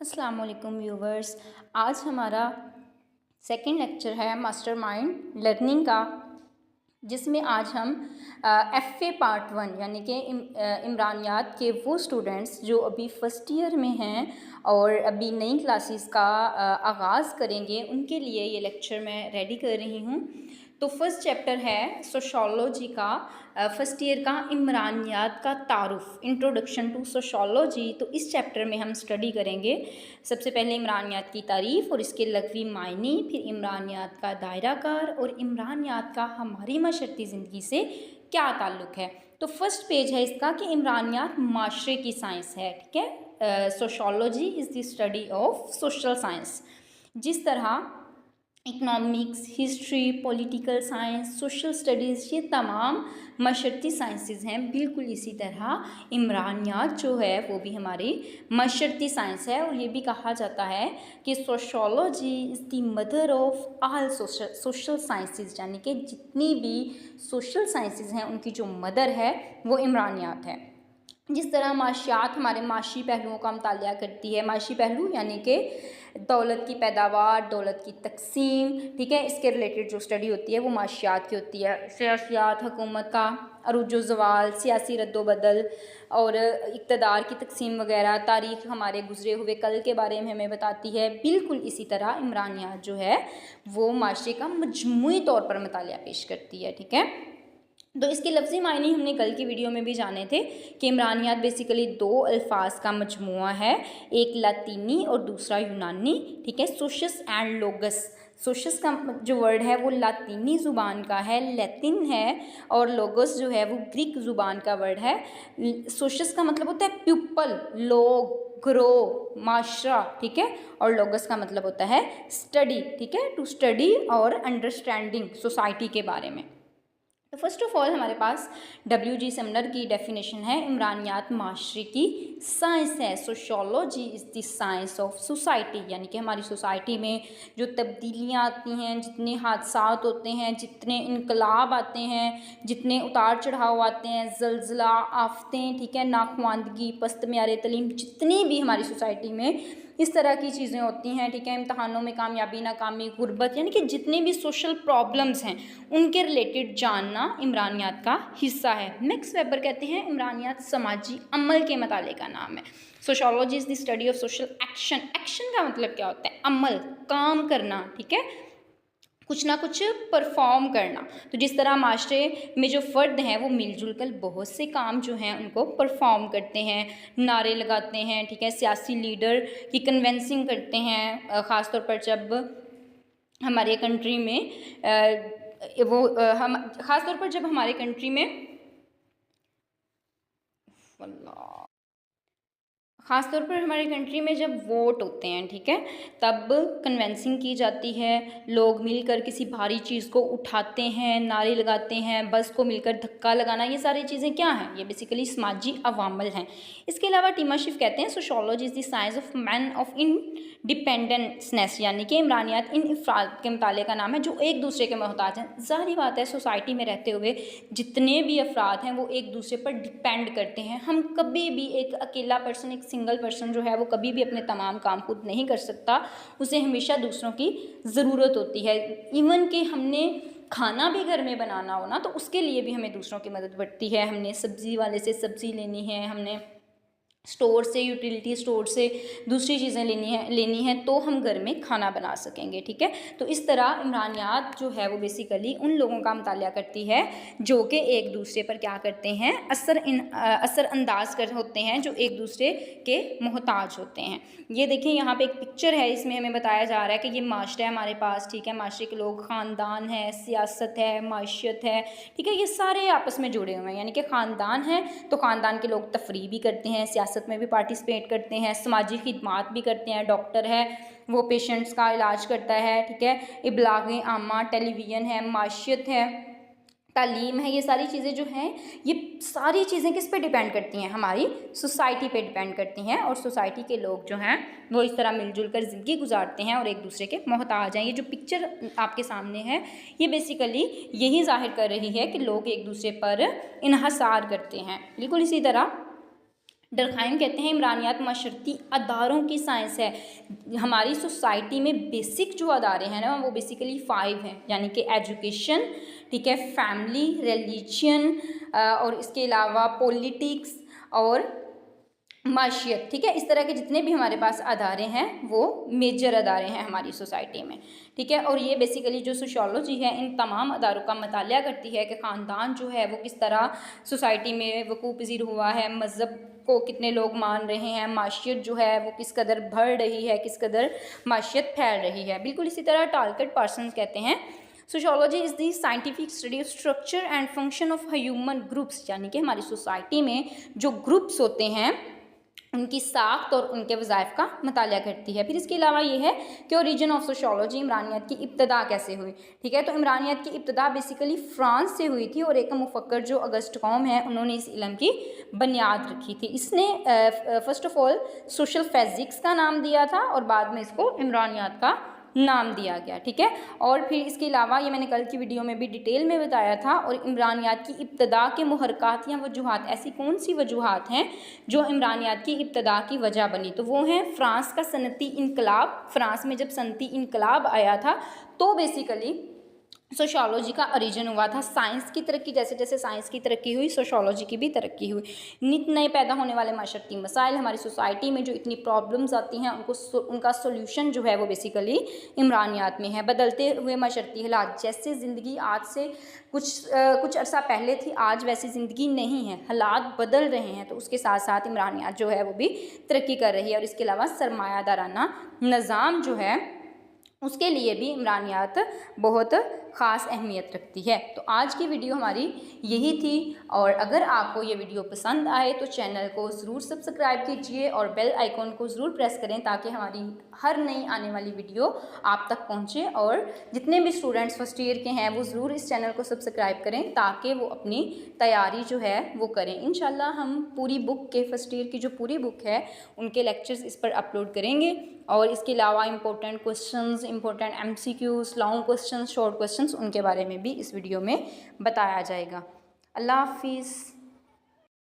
अस्सलाम वालेकुम व्यूवर्स। आज हमारा सेकंड लेक्चर है मास्टरमाइंड लर्निंग का, जिसमें आज हम FA पार्ट 1 यानी कि इमरानियात के वो स्टूडेंट्स जो अभी फ़र्स्ट ईयर में हैं और अभी नई क्लासेस का आगाज़ करेंगे, उनके लिए ये लेक्चर मैं रेडी कर रही हूँ। तो फर्स्ट चैप्टर है सोशोलॉजी का, फर्स्ट ईयर का इमरानियात का तारुफ, इंट्रोडक्शन टू सोशोलॉजी। तो इस चैप्टर में हम स्टडी करेंगे सबसे पहले इमरानियात की तारीफ़ और इसके लग़वी मायने, फिर इमरानियात का दायराकार और इमरानियात का हमारी माशरती ज़िंदगी से क्या ताल्लुक़ है। तो फर्स्ट पेज है इसका कि इमरानियात माशरे की साइंस है, ठीक है। Sociology is the study of social science. जिस तरह economics, history, political science, social studies ये तमाम मशरती साइंसेस हैं, बिल्कुल इसी तरह इमरानियात जो है वो भी हमारी मशरती साइंस है। और ये भी कहा जाता है कि sociology is the mother of all social sciences, यानी कि जितनी भी सोशल साइंसेस हैं उनकी जो मदर है वो इमरानियात है। जिस तरह माशियात हमारे माशी पहलुओं का मुतालिया करती है, माशी पहलू यानी कि दौलत की पैदावार, दौलत की तकसीम, ठीक है, इसके रिलेटेड जो स्टडी होती है वो माशियात की होती है। सियासियात, हुकूमत का अरूज व ज़वाल, सियासी रद्दोबदल और इक़्तिदार की तकसीम वगैरह, तारीख़ हमारे गुज़रे हुए कल के बारे में हमें बताती है। बिल्कुल इसी तरह इमरानियात जो है वो माशरे का मजमूई तौर पर मुतालिया पेश करती है, ठीक है। तो इसके लफ्ज़ी मायने हमने कल की वीडियो में भी जाने थे कि इमरानियात बेसिकली दो अल्फाज का मजमुआ है, एक लातीनी और दूसरा यूनानी, ठीक है। सोशस एंड लोगस, सोशस का जो वर्ड है वो लातीनी ज़ुबान का है, लैतिन है, और लोगस जो है वो ग्रीक ज़ुबान का वर्ड है। सोशस का मतलब होता है प्यूपल, लोग, ग्रो, माशरा, ठीक है, और लोगस का मतलब होता है स्टडी, ठीक है, टू स्टडी और अंडरस्टैंडिंग सोसाइटी के बारे में। तो फर्स्ट ऑफ ऑल हमारे पास WG समनर की डेफिनेशन है, इमरानियात माशरे की साइंस है। Sociology is the science of society, यानी कि हमारी सोसाइटी में जो तब्दीलियाँ आती हैं, जितने हादसात होते हैं, जितने इनकलाब आते हैं, जितने उतार चढ़ाव आते हैं, ज़लज़ला, आफतें, ठीक है, नाखवानदगी, पस्त मेयार तलीम, जितनी भी हमारी सोसाइटी में इस तरह की चीज़ें होती हैं, ठीक है, इम्तहानों में कामयाबी नाकामी, गुर्बत, यानी कि जितने भी सोशल प्रॉब्लम्स हैं उनके रिलेटेड जानना इमरानियात का हिस्सा है। मैक्स वेबर कहते हैं इमरानियात समाजी अमल के मताले का नाम है। Sociology is the study of social action. Action का मतलब क्या होता है? अमल, काम करना, ठीक है, कुछ ना कुछ परफॉर्म करना। तो जिस तरह माशरे में जो फ़र्द हैं वो मिलजुल कर बहुत से काम जो हैं उनको परफॉर्म करते हैं, नारे लगाते हैं, ठीक है, सियासी लीडर की कन्वेंसिंग करते हैं, ख़ास तौर पर जब हमारे कंट्री में हम ख़ास तौर पर जब हमारे कंट्री में ख़ास तौर पर हमारे कंट्री में जब वोट होते हैं, ठीक है, तब कन्वेंसिंग की जाती है, लोग मिलकर किसी भारी चीज़ को उठाते हैं, नारे लगाते हैं, बस को मिलकर धक्का लगाना, ये सारी चीज़ें क्या हैं? ये बेसिकली समाजी अवामल हैं। इसके अलावा टीमाशिफ कहते हैं sociology is the science of man of independenceness, यानी कि इमरानियात इन अफराद के मुताले का नाम है जो एक दूसरे के मोहताज हैं। ज़ाहिर बात है सोसाइटी में रहते हुए जितने भी अफराद हैं वो एक दूसरे पर डिपेंड करते हैं। हम कभी भी एक अकेला पर्सन, एक सिंगल पर्सन जो है वो कभी भी अपने तमाम काम खुद नहीं कर सकता, उसे हमेशा दूसरों की ज़रूरत होती है। इवन कि हमने खाना भी घर में बनाना हो ना, तो उसके लिए भी हमें दूसरों की मदद पड़ती है। हमने सब्ज़ी वाले से सब्ज़ी लेनी है, हमने स्टोर से, यूटिलिटी स्टोर से दूसरी चीज़ें लेनी है तो हम घर में खाना बना सकेंगे, ठीक है। तो इस तरह इमरानियात जो है वो बेसिकली उन लोगों का मुतालिया करती है जो कि एक दूसरे पर क्या करते हैं, असर अंदाज होते हैं, जो एक दूसरे के मोहताज होते हैं। ये देखें यहाँ पे एक पिक्चर है, इसमें हमें बताया जा रहा है कि ये माशरा है हमारे पास, ठीक है, माशरे के लोग, ख़ानदान है, सियासत है, माशियत है, ठीक है, ये सारे आपस में जुड़े हुए हैं। यानी कि ख़ानदान है तो ख़ानदान के लोग तफरीह भी करते हैं, सियासत में भी पार्टिसिपेट करते हैं, समाजी खिदमात भी करते हैं, डॉक्टर है वो पेशेंट्स का इलाज करता है, ठीक है, इब्लाग आमा, टेलीविज़न है, माशियत है, तालीम है, ये सारी चीज़ें जो हैं, ये सारी चीज़ें किस पे डिपेंड करती हैं? हमारी सोसाइटी पे डिपेंड करती हैं। और सोसाइटी के लोग जो हैं वो इस तरह मिलजुल कर ज़िंदगी गुजारते हैं और एक दूसरे के मोहताज हैं। ये जो पिक्चर आपके सामने है ये बेसिकली यही जाहिर कर रही है कि लोग एक दूसरे पर इन्हसार करते हैं। बिल्कुल इसी तरह डरखाइम कहते हैं इमरानियात माशरती अदारों की साइंस है। हमारी सोसाइटी में बेसिक जो अदारे हैं ना वो बेसिकली 5 हैं, यानी कि एजुकेशन, ठीक है, फैमिली, रिलीजन और इसके अलावा पॉलिटिक्स और माशियत, ठीक है। इस तरह के जितने भी हमारे पास अदारे हैं वो मेजर अदारे हैं हमारी सोसाइटी में, ठीक है। और ये बेसिकली जो सोशियोलॉजी है इन तमाम अदारों का मतालिया करती है कि ख़ानदान जो है वो किस तरह सोसाइटी में वकूफ़ पज़ीर हुआ है, मज़हब को कितने लोग मान रहे हैं, माशियत जो है वो किस कदर बढ़ रही है, किस कदर माशियत फैल रही है। बिल्कुल इसी तरह टारगेट पर्सन कहते हैं sociology is the scientific study of structure and function of human groups, यानी कि हमारी सोसाइटी में जो ग्रुप्स होते हैं उनकी साख्त और उनके वज़ाइफ का मतालिया करती है। फिर इसके अलावा ये है कि ओरिजिन ऑफ सोशियोलॉजी, इमरानियत की इब्तदा कैसे हुई, ठीक है। तो इमरानियत की इब्तदा बेसिकली फ़्रांस से हुई थी और एक मुफक्कर जो अगस्त कॉम है उन्होंने इस इल्म की बुनियाद रखी थी। इसने first of all social physics का नाम दिया था और बाद में इसको इमरानियत का नाम दिया गया, ठीक है। और फिर इसके अलावा ये मैंने कल की वीडियो में भी डिटेल में बताया था। और इमरानियात की इब्तदा के मुहरकात या वजूहात, ऐसी कौन सी वजूहात हैं जो इमरानियात की इब्तदा की वजह बनी, तो वो हैं फ़्रांस का सनती इनकलाब। फ़्रांस में जब सनती इनकलाब आया था तो बेसिकली सोशियोलॉजी का ओरिजिन हुआ था। साइंस की तरक्की, जैसे जैसे साइंस की तरक्की हुई सोशियोलॉजी की भी तरक्की हुई। नित नए पैदा होने वाले माशरती मसाइल, हमारी सोसाइटी में जो इतनी प्रॉब्लम्स आती हैं उनका सोल्यूशन जो है वो बेसिकली इमरानियात में है। बदलते हुए माशरती हालात, जैसे ज़िंदगी आज से कुछ अर्सा पहले थी, आज वैसी ज़िंदगी नहीं है, हालात बदल रहे हैं, तो उसके साथ साथ इमरानियात जो है वो भी तरक्की कर रही है। और इसके अलावा सरमायादाराना निज़ाम जो है उसके लिए भी इमरानियात बहुत ख़ास अहमियत रखती है। तो आज की वीडियो हमारी यही थी, और अगर आपको ये वीडियो पसंद आए तो चैनल को ज़रूर सब्सक्राइब कीजिए और बेल आइकॉन को ज़रूर प्रेस करें ताकि हमारी हर नई आने वाली वीडियो आप तक पहुँचे। और जितने भी स्टूडेंट्स फर्स्ट ईयर के हैं वो ज़रूर इस चैनल को सब्सक्राइब करें ताकि वो अपनी तैयारी जो है वो करें। इंशाल्लाह हम पूरी बुक के फर्स्ट ईयर की जो पूरी बुक है उनके लेक्चर्स इस पर अपलोड करेंगे। और इसके अलावा important questions, important MCQs, long questions, short questions, उनके बारे में भी इस वीडियो में बताया जाएगा। अल्लाह हाफिज़।